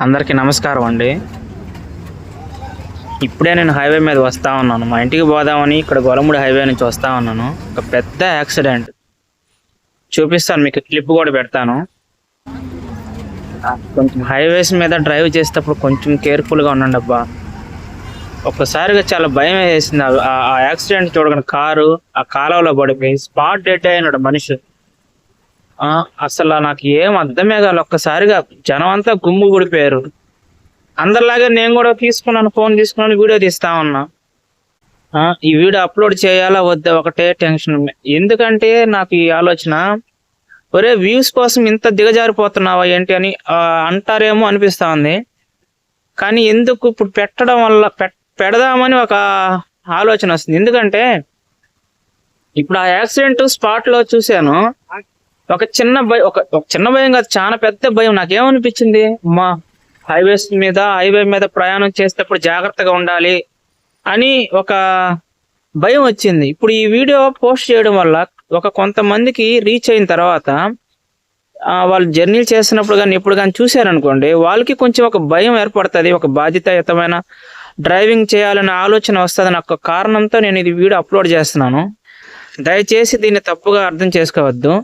అందరికీ నమస్కారం అండి. ఇప్పుడే నేను హైవే మీద వస్తా ఉన్నాను. మా ఇంటికి పోదామని ఇక్కడ గొలమూడి హైవే నుంచి వస్తా ఉన్నాను. ఒక పెద్ద యాక్సిడెంట్ చూపిస్తాను, మీకు క్లిప్ కూడా పెడతాను. కొంచెం హైవేస్ మీద డ్రైవ్ చేసేటప్పుడు కొంచెం కేర్ఫుల్గా ఉండండి అబ్బా. ఒక్కసారిగా చాలా భయం వేసింది. ఆ యాక్సిడెంట్ చూడగానే కారు ఆ కాలువలో పడిపోయి స్పాట్ డెడ్ అయినాడు మనిషి. అసలు నాకు ఏం అర్థమే కాదు. ఒక్కసారిగా జనం అంతా గుమ్ము గుడిపోయారు. అందరిలాగే నేను కూడా తీసుకున్నాను, ఫోన్ తీసుకున్నాను, వీడియో తీస్తా ఉన్నా. ఈ వీడియో అప్లోడ్ చేయాలా వద్దా ఒకటే టెన్షన్. ఎందుకంటే నాకు ఈ ఆలోచన, ఒరే వ్యూస్ కోసం ఇంత దిగజారిపోతున్నావా ఏంటి అని అంటారేమో అనిపిస్తా ఉంది. కానీ ఎందుకు ఇప్పుడు పెట్టడం వల్ల పెడదామని ఒక ఆలోచన వస్తుంది. ఎందుకంటే ఇప్పుడు ఆ యాక్సిడెంట్ స్పాట్ లో చూశాను. ఒక చిన్న భయం కాదు, చాలా పెద్ద భయం. నాకేమనిపించింది, మా హైవే మీద ప్రయాణం చేసేటప్పుడు జాగ్రత్తగా ఉండాలి అని ఒక భయం వచ్చింది. ఇప్పుడు ఈ వీడియో పోస్ట్ చేయడం వల్ల కొంతమందికి రీచ్ అయిన తర్వాత వాళ్ళు జర్నీలు చేస్తున్నప్పుడు కానీ ఎప్పుడు కానీ చూశారనుకోండి, వాళ్ళకి కొంచెం ఒక భయం ఏర్పడుతుంది. ఒక బాధ్యతాయుతమైన డ్రైవింగ్ చేయాలనే ఆలోచన వస్తుంది. నాకు కారణంతో నేను ఇది వీడియో అప్లోడ్ చేస్తున్నాను. దయచేసి దీన్ని తప్పుగా అర్థం చేసుకోవద్దు.